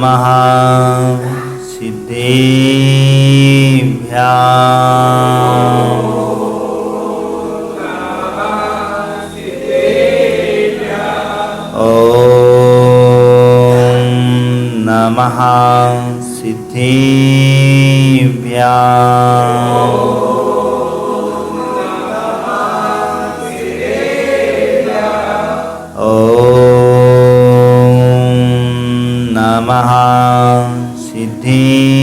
नमः सिद्धेभ्याम्। नमः सिद्धेभ्याम्। नमः सिद्धेभ्याम्।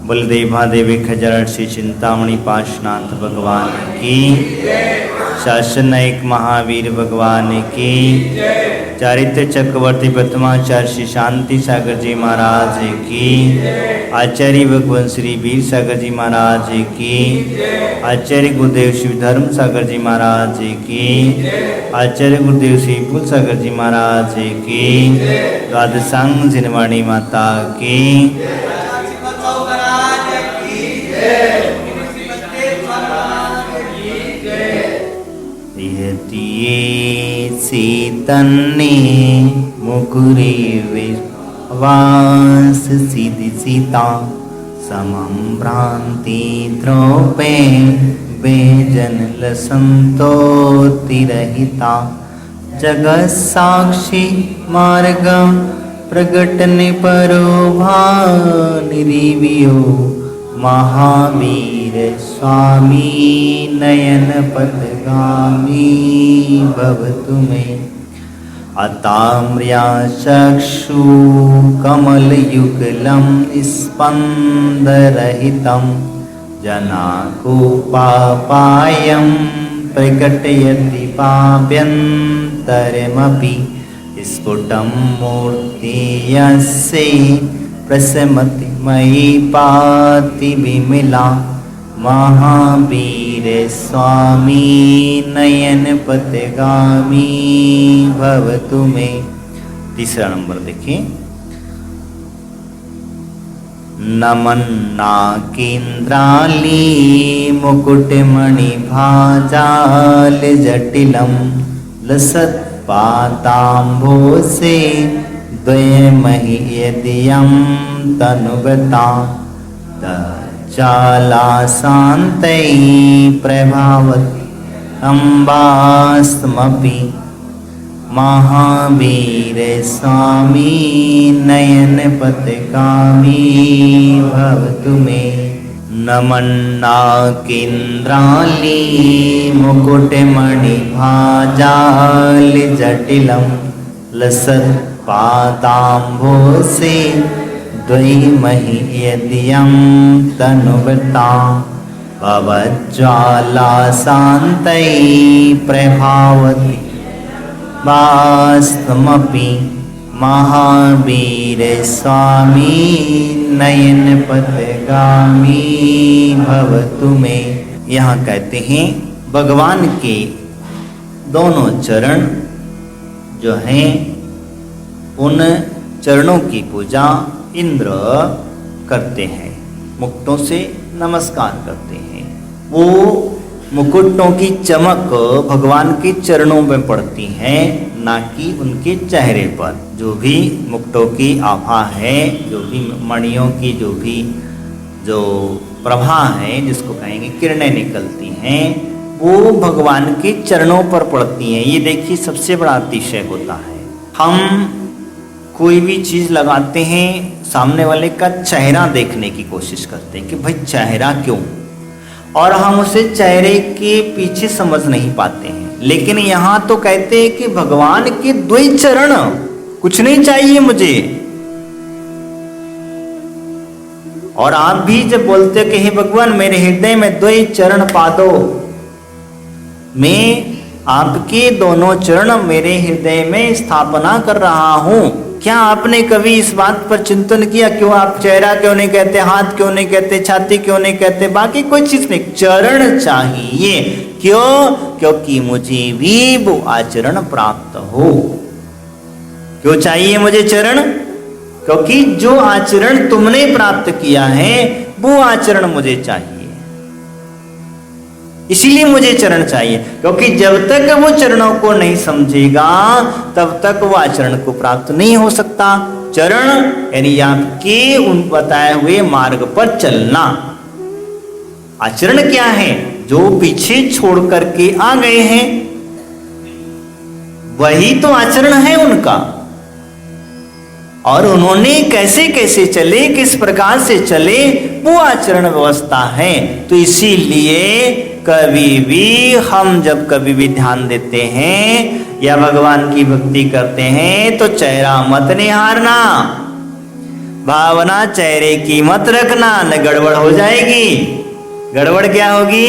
बलदेव महादेव खजरण श्री चिंतामणि पार्श्वनाथ भगवान की, शासन नायक महावीर भगवान की, चारित्र चक्रवर्ती प्रथमाचार्य श्री शांति सागर जी महाराज की, आचार्य भगवान श्री वीर सागर जी महाराज की, आचार्य गुरुदेव श्री धर्म सागर जी महाराज की, आचार्य गुरुदेव श्री फूल सागर जी महाराज की, द्वादशांग जिनवाणी माता की। सीतन्ने मुकुरे विश्वास सिद्धि सीता समं भ्रांति द्रौपे बेजन लसंतोतिरहिता जगत् साक्षी मार्ग प्रगटने परोभा निरिवियो महावीर स्वामी नयन पथगामी भवतु मे। अताम्र्या चक्षु कमलयुगलं स्पन्दरहितं जनाकोपापायं प्रकटयति पाप्यन्तरमपि स्फुटं मूर्ति यस्य प्रशमति मयि पाति विमला महावीर स्वामी नयन पथगामी भवतु मे। तीसरा नंबर देखिए, नमन नाकेन्द्राली मुकुटमणि भाजाल जटिलं लसत् पाताम्भोसे द्वयमहि यदियं तनुगता चालाशान्तै प्रभावति अम्बास्मपि महावीर स्वामी नयन पथगामी भवतु मे। नमन्नाकेन्द्राली मुकुटमणि भाजाल जटिलं लसत् पादाम्भोसे द्वयमहि यदियं तनुगता भवज्ज्वालाशान्तै प्रभावति वास्तमपि महावीर स्वामी नयन पथगामी भवतु मे। यहाँ कहते हैं भगवान के दोनों चरण जो हैं उन चरणों की पूजा इंद्र करते हैं, मुकुटों से नमस्कार करते हैं। वो मुकुटों की चमक भगवान के चरणों में पड़ती है, ना कि उनके चेहरे पर। जो भी मुकुटों की आभा है, जो भी मणियों की जो प्रभा है, जिसको कहेंगे किरणें निकलती हैं, वो भगवान के चरणों पर पड़ती हैं। ये देखिए सबसे बड़ा अतिशय होता है। हम कोई भी चीज़ लगाते हैं, सामने वाले का चेहरा देखने की कोशिश करते हैं कि भाई चेहरा क्यों, और हम उसे चेहरे के पीछे समझ नहीं पाते हैं। लेकिन यहाँ तो कहते हैं कि भगवान के द्वय चरण, कुछ नहीं चाहिए मुझे। और आप भी जब बोलते हो कि हे भगवान मेरे हृदय में द्वय चरण पा दो, मैं आपके दोनों चरण मेरे हृदय में स्थापना कर रहा हूं। क्या आपने कभी इस बात पर चिंतन किया, क्यों आप चेहरा क्यों नहीं कहते, हाथ क्यों नहीं कहते, छाती क्यों नहीं कहते, बाकी कोई चीज नहीं, चरण चाहिए। क्यों? क्योंकि मुझे भी वो आचरण प्राप्त हो। क्यों चाहिए मुझे चरण? क्योंकि जो आचरण तुमने प्राप्त किया है वो आचरण मुझे चाहिए। इसीलिए मुझे चरण चाहिए, क्योंकि जब तक वो चरणों को नहीं समझेगा तब तक वो आचरण को प्राप्त नहीं हो सकता। चरण यानी आपके उन बताए हुए मार्ग पर चलना। आचरण क्या है? जो पीछे छोड़ करके आ गए हैं वही तो आचरण है उनका। और उन्होंने कैसे कैसे चले, किस प्रकार से चले, वो आचरण व्यवस्था है। तो इसीलिए कभी भी हम जब कभी भी ध्यान देते हैं या भगवान की भक्ति करते हैं तो चेहरा मत निहारना, भावना चेहरे की मत रखना, न गड़बड़ हो जाएगी। गड़बड़ क्या होगी?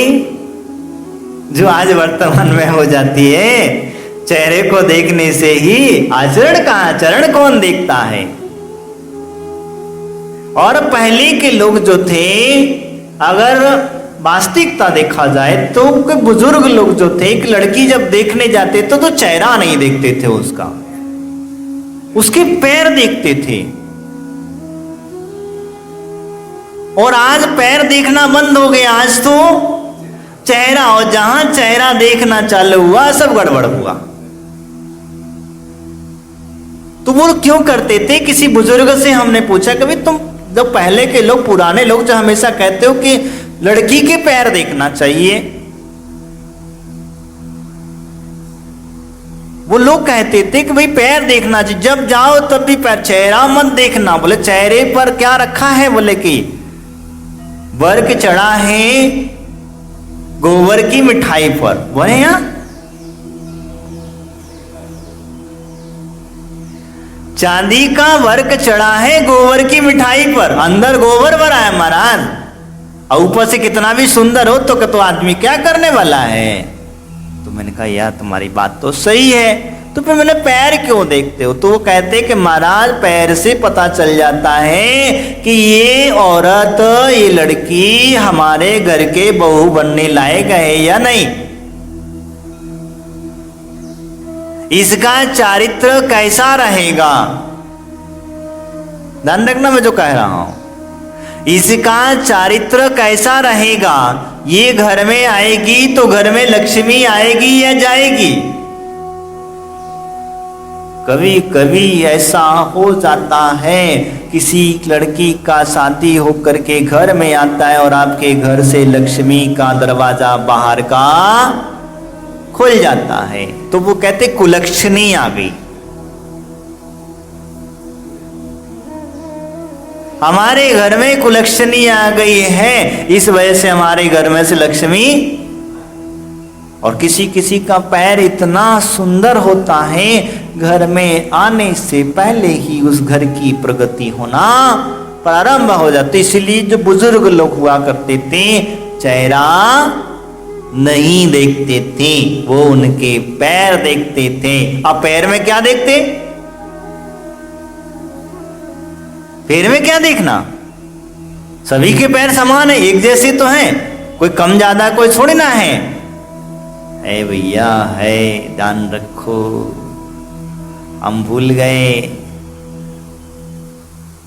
जो आज वर्तमान में हो जाती है, चेहरे को देखने से ही आचरण का आचरण कौन देखता है। और पहले के लोग जो थे, अगर वास्तविकता देखा जाए तो बुजुर्ग लोग जो थे, एक लड़की जब देखने जाते तो चेहरा नहीं देखते थे उसका, उसके पैर देखते थे। और आज पैर देखना बंद हो गया, आज तो चेहरा, और जहां चेहरा देखना चालू हुआ सब गड़बड़ हुआ। तो वो क्यों करते थे? किसी बुजुर्ग से हमने पूछा, कभी तुम जो पहले के लोग, पुराने लोग जो हमेशा कहते हो कि लड़की के पैर देखना चाहिए, वो लोग कहते थे कि भाई पैर देखना चाहिए, जब जाओ तब भी पैर, चेहरा मत देखना। बोले चेहरे पर क्या रखा है? बोले कि वर्क चढ़ा है गोबर की मिठाई पर। बोले यहां चांदी का वर्क चढ़ा है गोबर की मिठाई पर, अंदर गोबर भरा है महाराज, और ऊपर से कितना भी सुंदर हो तो आदमी क्या करने वाला है? तो मैंने कहा यार तुम्हारी बात तो सही है, तो फिर मैंने पैर क्यों देखते हो? तो वो कहते कि महाराज पैर से पता चल जाता है कि ये औरत, ये लड़की हमारे घर के बहू बनने लायक है या नहीं, इसका चारित्र कैसा रहेगा। ध्यान रखना मैं जो कह रहा हूं, इसका चारित्र कैसा रहेगा। ये घर में आएगी तो घर में लक्ष्मी आएगी या जाएगी। कभी कभी ऐसा हो जाता है, किसी लड़की का शादी होकर के घर में आता है और आपके घर से लक्ष्मी का दरवाजा बाहर का खुल जाता है, तो वो कहते कुलक्षणी आ गई। हमारे घर में कुलक्षणी आ गई है, इस वजह से हमारे घर में से लक्ष्मी। और किसी किसी का पैर इतना सुंदर होता है, घर में आने से पहले ही उस घर की प्रगति होना प्रारंभ हो जाती। इसलिए जो बुजुर्ग लोग हुआ करते थे, चेहरा नहीं देखते थे, वो उनके पैर देखते थे। अब पैर में क्या देखते? पैर में क्या देखना? सभी के पैर समान है, एक जैसे तो हैं, कोई कम ज्यादा कोई थोड़ी ना है। ए भैया है, ध्यान रखो, हम भूल गए।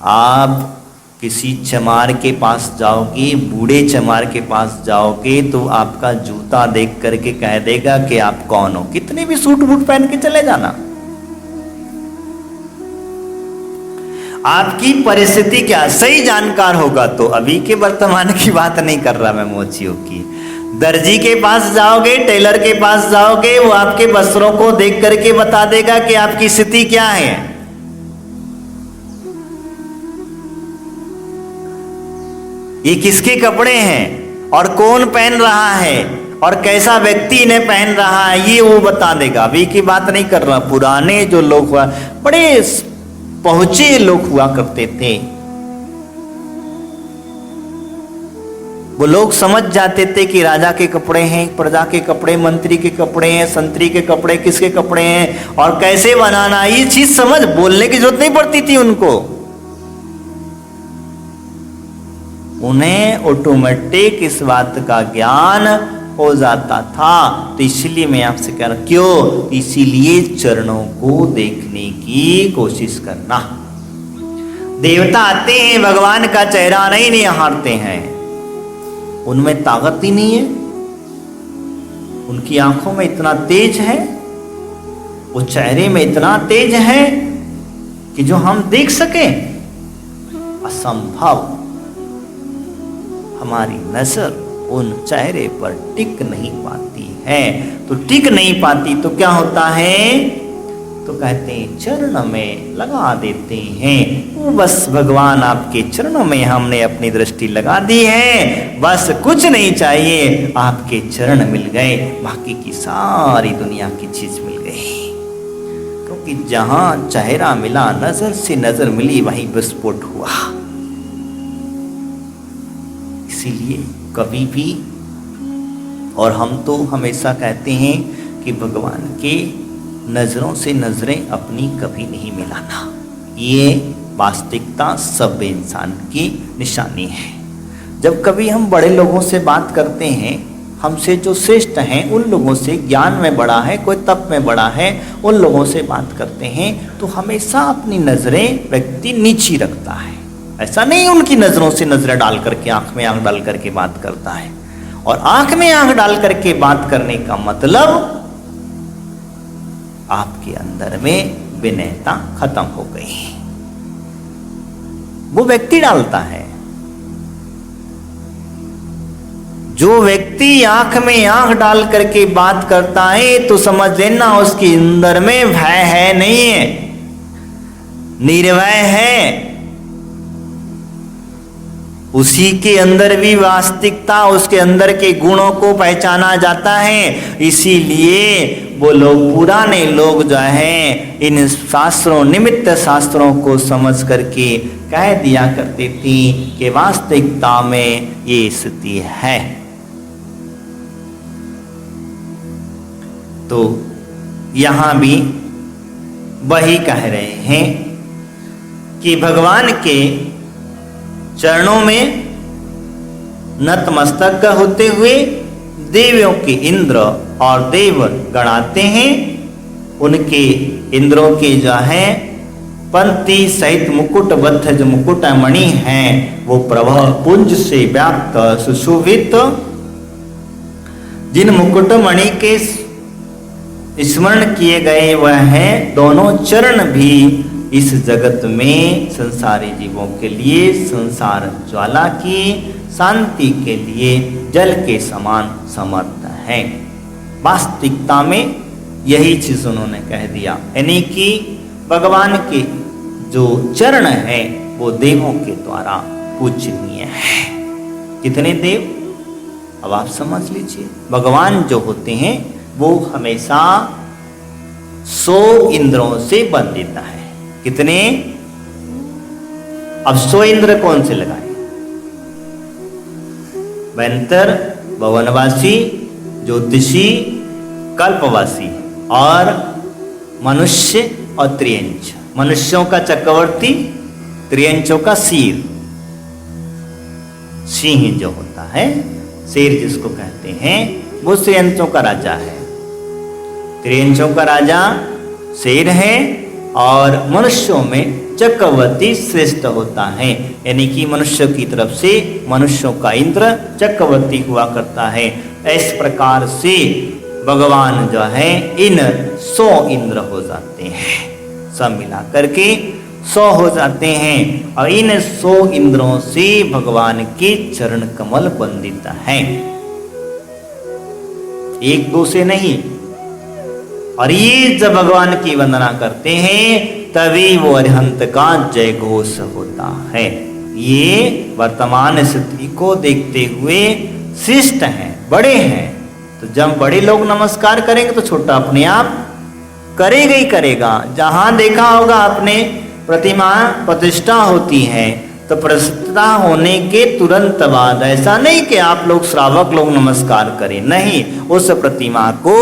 आप किसी चमार के पास जाओगे, बूढ़े चमार के पास जाओगे तो आपका जूता देख करके कह देगा कि आप कौन हो, कितने भी सूट बूट पहन के चले जाना। आपकी परिस्थिति क्या सही जानकार होगा तो, अभी के वर्तमान की बात नहीं कर रहा मैं मोचियों की। दर्जी के पास जाओगे, टेलर के पास जाओगे, वो आपके वस्त्रों को देख करके बता देगा कि आपकी स्थिति क्या है। ये किसके कपड़े हैं और कौन पहन रहा है और कैसा व्यक्ति ने पहन रहा है, ये वो बता देगा। अभी की बात नहीं कर रहा, पुराने जो लोग हुआ, बड़े पहुंचे लोग हुआ करते थे, वो लोग समझ जाते थे कि राजा के कपड़े हैं, प्रजा के कपड़े, मंत्री के कपड़े हैं, संतरी के कपड़े, किसके कपड़े हैं और कैसे बनाना, ये चीज समझ, बोलने की जरूरत नहीं पड़ती थी उनको। उन्हें ऑटोमेटिक इस बात का ज्ञान हो जाता था। तो इसलिए मैं आपसे कह रहा हूं, क्यों? इसीलिए चरणों को देखने की कोशिश करना। देवता आते हैं, भगवान का चेहरा नहीं निहारते हैं, उनमें ताकत ही नहीं है। उनकी आंखों में इतना तेज है, वो चेहरे में इतना तेज है कि जो हम देख सके, असंभव। हमारी नजर उन चेहरे पर टिक नहीं पाती है। तो टिक नहीं पाती तो क्या होता है? तो कहते हैं चरण में लगा देते हैं। वो बस भगवान आपके चरणों में हमने अपनी दृष्टि लगा दी है, बस कुछ नहीं चाहिए, आपके चरण मिल गए, बाकी की सारी दुनिया की चीज मिल गई। क्योंकि जहां चेहरा मिला, नजर से नजर मिली, वहीं विस्फोट हुआ। इसीलिए कभी भी, और हम तो हमेशा कहते हैं कि भगवान के नजरों से नजरें अपनी कभी नहीं मिलाना। ये वास्तविकता सब इंसान की निशानी है। जब कभी हम बड़े लोगों से बात करते हैं, हमसे जो श्रेष्ठ हैं, उन लोगों से, ज्ञान में बड़ा है, कोई तप में बड़ा है, उन लोगों से बात करते हैं, तो हमेशा अपनी नजरें व्यक्ति नीची रखता है। ऐसा नहीं उनकी नजरों से नजरें डाल करके, आंख में आंख डाल करके बात करता है। और आंख में आंख डाल करके बात करने का मतलब आपके अंदर में विनयता खत्म हो गई। वो व्यक्ति डालता है। जो व्यक्ति आंख में आंख डाल करके बात करता है, तो समझ लेना उसके अंदर में भय है, नहीं है, निर्भय है। उसी के अंदर भी वास्तविकता, उसके अंदर के गुणों को पहचाना जाता है। इसीलिए वो लोग, पुराने लोग जो हैं, इन शास्त्रों, निमित्त शास्त्रों को समझ करके कह दिया करते थे कि वास्तविकता में ये स्थिति है। तो यहां भी वही कह रहे हैं कि भगवान के चरणों में नतमस्तक होते हुए देवियों के इंद्र और देव गणाते हैं। उनके इंद्रों के जो है पंक्ति सहित मुकुटबद्ध जो मुकुटमणि हैं, वो प्रभा पुंज से व्याप्त सुशोभित, जिन मुकुटमणि के स्मरण किए गए वह हैं दोनों चरण भी इस जगत में संसारी जीवों के लिए, संसार ज्वाला की शांति के लिए जल के समान समर्थ है। वास्तविकता में यही चीज उन्होंने कह दिया, यानी कि भगवान के जो चरण है वो देवों के द्वारा पूजनीय है। कितने देव? अब आप समझ लीजिए, भगवान जो होते हैं वो हमेशा 100 इंद्रों से बंधित है। कितने? अब 100 इंद्र कौन से लगाए? वैंतर, भवनवासी, ज्योतिषी, कल्पवासी और मनुष्य और त्रियंच। मनुष्यों का चक्रवर्ती, त्रियंचों का सिर, सिंह जो होता है, शेर जिसको कहते हैं, वो त्रियंचों का राजा है। त्रियंचों का राजा शेर है और मनुष्यों में चक्रवर्ती श्रेष्ठ होता है। यानी कि मनुष्य की तरफ से मनुष्यों का इंद्र चक्रवर्ती हुआ करता है। इस प्रकार से भगवान जो है इन 100 इंद्र हो जाते हैं, सब मिला करके 100 हो जाते हैं। और इन 100 इंद्रों से भगवान के चरण कमल बंदित है, एक दो से नहीं। और ये जब भगवान की वंदना करते हैं तभी वो अरिहंत का जय घोष होता है। ये वर्तमान स्थिति को देखते हुए शिष्ट हैं, बड़े हैं। तो जब बड़े लोग नमस्कार करेंगे तो छोटा अपने आप करेगा ही करेगा। जहां देखा होगा आपने प्रतिमा प्रतिष्ठा होती है तो प्रतिष्ठा होने के तुरंत बाद ऐसा नहीं कि आप लोग श्रावक लोग नमस्कार करें, नहीं, उस प्रतिमा को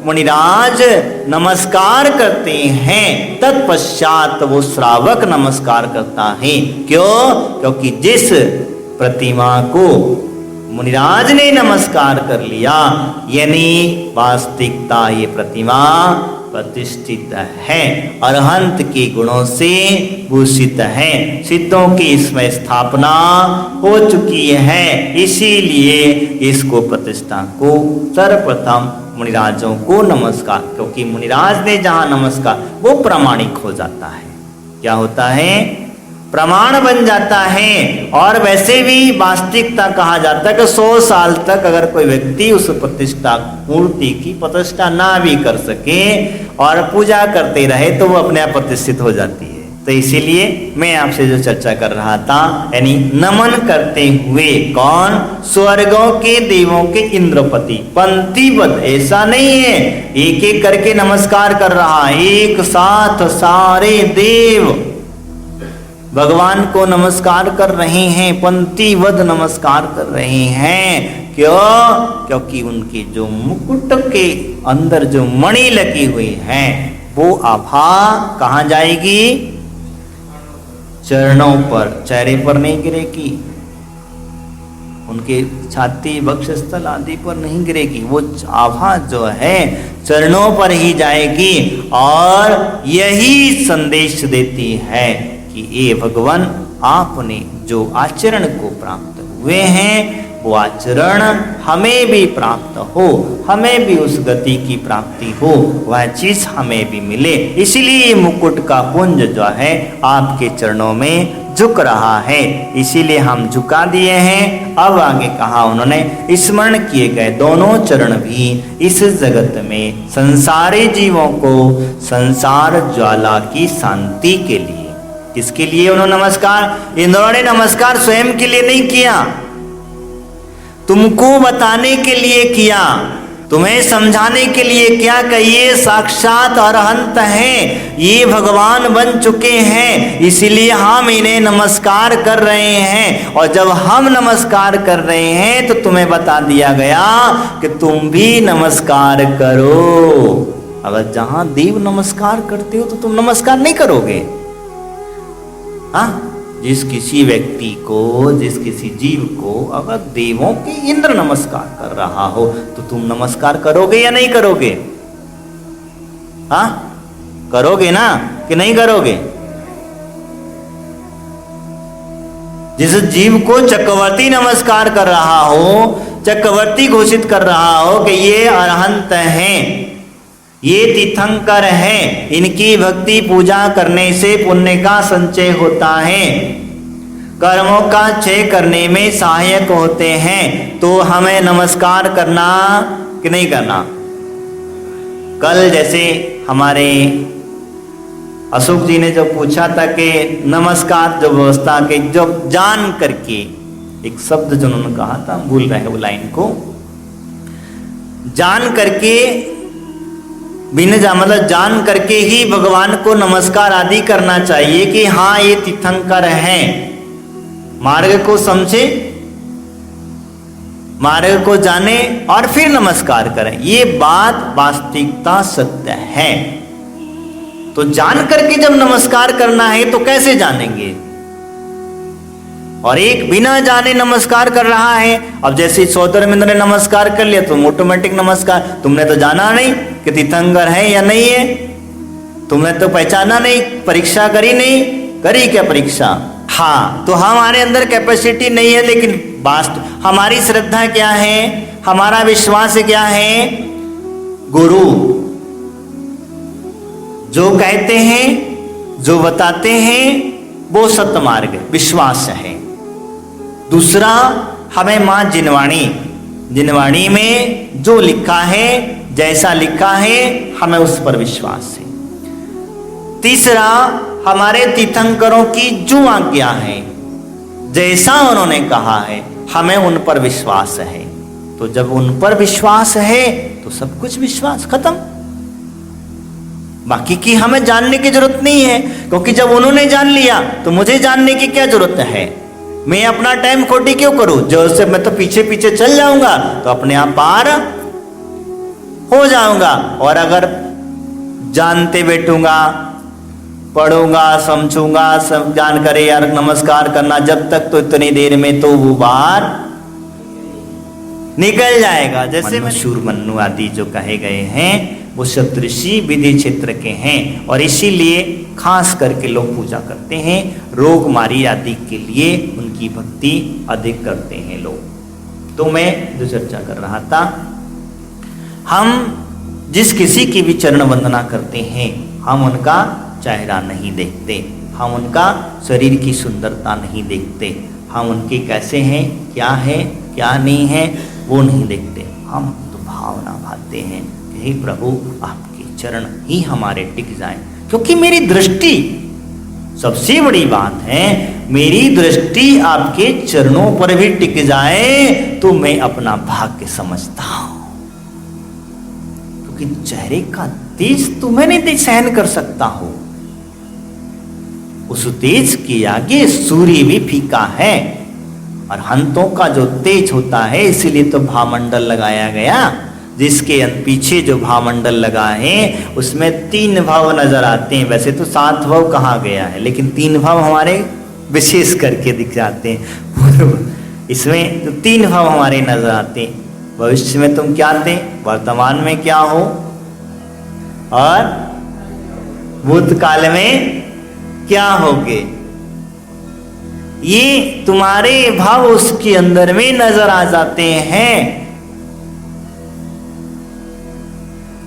मुनिराज नमस्कार करते हैं, तत्पश्चात वो श्रावक नमस्कार करता है। क्यों? क्योंकि जिस प्रतिमा को मुनिराज ने नमस्कार कर लिया, यानी वास्तविकता ये प्रतिमा प्रतिष्ठित है, अरहंत के गुणों से भूषित है, सिद्धों की इसमें स्थापना हो चुकी है। इसीलिए इसको प्रतिष्ठा को सर्वप्रथम मुनिराजों को नमस्कार, क्योंकि मुनिराज ने जहां नमस्कार वो प्रामाणिक हो जाता है। क्या होता है? प्रमाण बन जाता है। और वैसे भी वास्तविकता कहा जाता है कि 100 साल तक अगर कोई व्यक्ति उस प्रतिष्ठा मूर्ति की प्रतिष्ठा ना भी कर सके और पूजा करते रहे तो वो अपने आप प्रतिष्ठित हो जाती है। तो इसीलिए मैं आपसे जो चर्चा कर रहा था, यानी नमन करते हुए कौन? स्वर्गों के देवों के इंद्रपति पंक्तिबद्ध, ऐसा नहीं है एक एक करके नमस्कार कर रहा, एक साथ सारे देव भगवान को नमस्कार कर रहे हैं, पंक्तिबद्ध नमस्कार कर रहे हैं। क्यों? क्योंकि उनके जो मुकुट के अंदर जो मणि लगी हुई है वो आभा कहाँ जाएगी? चरणों पर, चेहरे पर नहीं गिरेगी, उनके छाती वक्षस्थल आदि पर नहीं गिरेगी, वो आभा जो है चरणों पर ही जाएगी। और यही संदेश देती है कि ये भगवान आपने जो आचरण को प्राप्त हुए हैं वो आचरण हमें भी प्राप्त हो, हमें भी उस गति की प्राप्ति हो, वह चीज हमें भी मिले। इसीलिए ये मुकुट का पुंज जो है आपके चरणों में झुक रहा है, इसीलिए हम झुका दिए हैं। अब आगे कहा उन्होंने, स्मरण किए गए दोनों चरण भी इस जगत में संसारी जीवों को संसार ज्वाला की शांति के लिए, किसके लिए उन्होंने नमस्कार? इन्होंने नमस्कार स्वयं के लिए नहीं किया, तुमको बताने के लिए किया, तुम्हें समझाने के लिए क्या कि ये साक्षात अरहंत हैं, ये भगवान बन चुके हैं, इसीलिए हम इन्हें नमस्कार कर रहे हैं। और जब हम नमस्कार कर रहे हैं तो तुम्हें बता दिया गया कि तुम भी नमस्कार करो। अगर जहां देव नमस्कार करते हो तो तुम नमस्कार नहीं करोगे? हाँ, जिस किसी व्यक्ति को, जिस किसी जीव को अगर देवों के इंद्र नमस्कार कर रहा हो तो तुम नमस्कार करोगे या नहीं करोगे? हाँ, करोगे ना कि नहीं करोगे? जिस जीव को चक्रवर्ती नमस्कार कर रहा हो, चक्रवर्ती घोषित कर रहा हो कि ये अरहंत हैं, ये तीर्थंकर हैं, इनकी भक्ति पूजा करने से पुण्य का संचय होता है, कर्मों का क्षय करने में सहायक होते हैं, तो हमें नमस्कार करना कि नहीं करना? कल जैसे हमारे अशोक जी ने जो पूछा था कि नमस्कार जो व्यवस्था के जो जान करके, एक शब्द जो उन्होंने कहा था, भूल रहे हैं वो लाइन को, जान करके मतलब जान करके ही भगवान को नमस्कार आदि करना चाहिए कि हाँ ये तीर्थंकर हैं। मार्ग को समझे, मार्ग को जाने और फिर नमस्कार करें, ये बात वास्तविकता सत्य है। तो जान करके जब नमस्कार करना है तो कैसे जानेंगे? और एक बिना जाने नमस्कार कर रहा है। अब जैसे सौदर्मिंद्र ने नमस्कार कर लिया तो ऑटोमेटिक नमस्कार, तुमने तो जाना नहीं कि तीर्थंकर है या नहीं है, तुमने तो पहचाना नहीं, परीक्षा करी नहीं, करी क्या परीक्षा? हाँ, तो हमारे अंदर कैपेसिटी नहीं है, लेकिन वास्तव हमारी श्रद्धा क्या है, हमारा विश्वास क्या है? गुरु जो कहते हैं, जो बताते हैं वो सत्य मार्ग विश्वास है। दूसरा, हमें माँ जिनवाणी में जो लिखा है, जैसा लिखा है, हमें उस पर विश्वास है। तीसरा, हमारे तीर्थंकरों की जो आज्ञा है, जैसा उन्होंने कहा है, हमें उन पर विश्वास है। तो जब उन पर विश्वास है तो सब कुछ विश्वास खत्म, बाकी की हमें जानने की जरूरत नहीं है, क्योंकि जब उन्होंने जान लिया तो मुझे जानने की क्या जरूरत है? मैं अपना टाइम खोटी क्यों करूं? जो से मैं तो पीछे पीछे चल जाऊंगा तो अपने आप पार हो जाऊंगा। और अगर जानते बैठूंगा, पढ़ूंगा, समझूंगा, सब जान करे यार नमस्कार करना, जब तक तो इतनी देर में तो वो बाहर निकल जाएगा। जैसे मशहूर मन्नू आदि जो कहे गए हैं वो सप्तऋषि विधि क्षेत्र के हैं, और इसीलिए खास करके लोग पूजा करते हैं, रोगमारी आदि के लिए उनकी भक्ति अधिक करते हैं लोग। तो मैं जो चर्चा कर रहा था, हम जिस किसी की भी चरण वंदना करते हैं, हम उनका चेहरा नहीं देखते, हम उनका शरीर की सुंदरता नहीं देखते, हम उनके कैसे हैं, क्या है क्या नहीं है वो नहीं देखते, हम तो भावना भाते हैं कि हे प्रभु आपके चरण ही हमारे टिक जाएं। क्योंकि मेरी दृष्टि, सबसे बड़ी बात है, मेरी दृष्टि आपके चरणों पर भी टिक जाए तो मैं अपना भाग्य समझता हूं। क्योंकि चेहरे का तेज तो मैं नहीं सहन कर सकता हूं, उस तेज के आगे सूर्य भी फीका है। और हंतों का जो तेज होता है, इसीलिए तो भावमंडल लगाया गया, जिसके पीछे जो भावमंडल लगा है उसमें 3 भाव नजर आते हैं। वैसे तो 7 भाव कहा गया है, लेकिन 3 भाव हमारे विशेष करके दिख जाते हैं। इसमें तो 3 भाव हमारे नजर आते हैं। भविष्य में तुम क्या थे, वर्तमान में क्या हो, और भूतकाल में क्या होगे। ये तुम्हारे भाव उसके अंदर में नजर आ जाते हैं।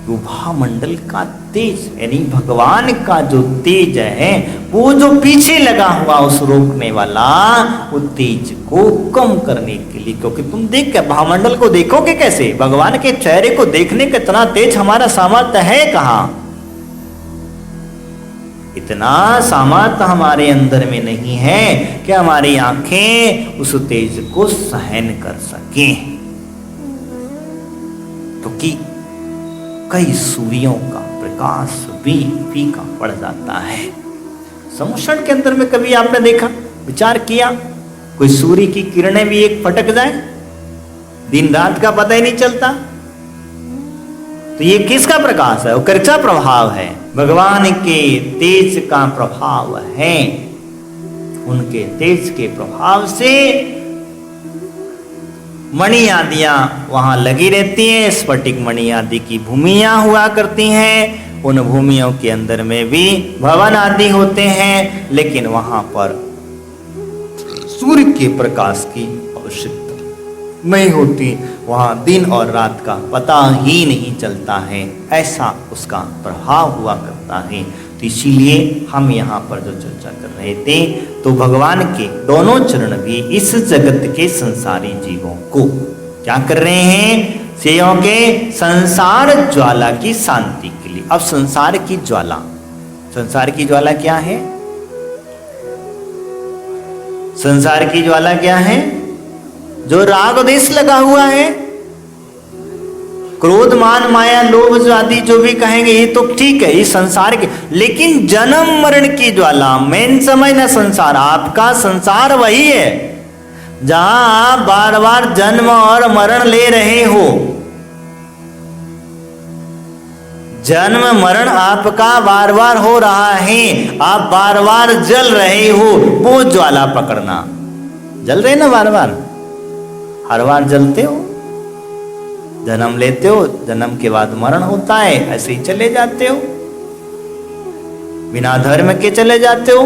वो भावमंडल का तेज, यानी भगवान का जो तेज है, वो जो पीछे लगा हुआ उस रोकने वाला, वो तेज को कम करने के लिए। क्योंकि तुम देख के भावमंडल को देखोगे कैसे, भगवान के चेहरे को देखने का इतना तेज हमारा सामर्थ्य है कहां, इतना सामर्थ्य हमारे अंदर में नहीं है कि हमारी आंखें उस तेज को सहन कर सकें। क्योंकि कई सूर्यों का प्रकाश भी फीका पड़ जाता है। समुद्र के अंदर में कभी आपने देखा, विचार किया, कोई सूर्य की किरणें भी एक फटक जाए, दिन रात का पता ही नहीं चलता। तो ये किसका प्रकाश है, वो किसका प्रभाव है, भगवान के तेज का प्रभाव है। उनके तेज के प्रभाव से मणि आदियां वहां लगी रहती हैं, स्फटिक मणि आदि की भूमियां हुआ करती हैं। उन भूमियों के अंदर में भी भवन आदि होते हैं, लेकिन वहां पर सूर्य के प्रकाश की आवश्यकता नहीं होती, वहां दिन और रात का पता ही नहीं चलता है, ऐसा उसका प्रभाव हुआ करता है। तो इसीलिए हम यहाँ पर जो चर्चा कर रहे थे, तो भगवान के दोनों चरण भी इस जगत के संसारी जीवों को क्या कर रहे हैं, सेवों के संसार ज्वाला की शांति के लिए। अब संसार की ज्वाला, संसार की ज्वाला क्या है, संसार की ज्वाला क्या है, जो राग देश लगा हुआ है, क्रोध मान माया लोभ आदि जो भी कहेंगे ये तो ठीक है, ये संसार के, लेकिन जन्म मरण की ज्वाला मेन समझना, संसार आपका संसार वही है जहां आप बार बार जन्म और मरण ले रहे हो। जन्म मरण आपका बार बार हो रहा है, आप बार बार जल रहे हो, वो ज्वाला पकड़ना। जल रहे ना बार बार, हर बार जलते हो, जन्म लेते हो, जन्म के बाद मरण होता है, ऐसे ही चले जाते हो, बिना धर्म के चले जाते हो,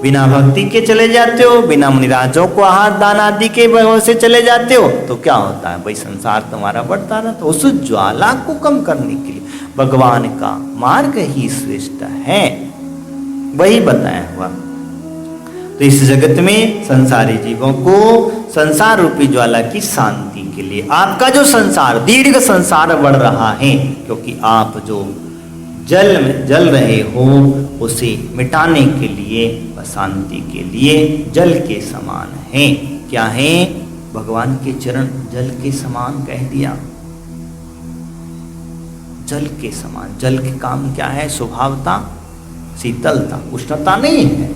बिना भक्ति के चले जाते हो, बिना मुनिराजों को आहार दान आदि के वजह से चले जाते हो, तो क्या होता है भाई, संसार तुम्हारा बढ़ता रहता। तो उस ज्वाला को कम करने के लिए भगवान का मार्ग ही श्रेष्ठ है, वही बताया हुआ। तो इस जगत में संसारी जीवों को संसार रूपी ज्वाला की शांति के लिए, आपका जो संसार दीर्घ संसार बढ़ रहा है, क्योंकि आप जो जल रहे हो उसे मिटाने के लिए, शांति के लिए जल के समान है। क्या है, भगवान के चरण जल के समान कह दिया, जल के समान। जल के काम क्या है, स्वभावता, शीतलता, उष्णता नहीं है,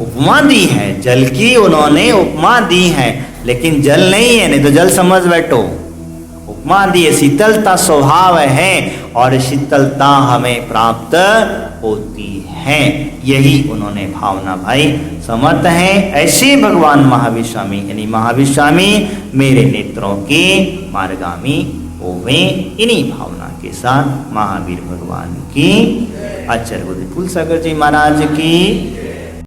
उपमा दी है जल की, उन्होंने उपमा दी है, लेकिन जल नहीं है, नहीं तो जल समझ बैठो, उपमा दी है, शीतलता स्वभाव है, और शीतलता हमें प्राप्त होती है, यही उन्होंने भावना भाई समर्थ है। ऐसे भगवान महावीर स्वामी, यानी महावीर स्वामी मेरे नेत्रों के मार्गामी होवे, इन्हीं भावना के साथ महावीर भगवान की, आचार्य बुद्धि फूल सागर जी महाराज की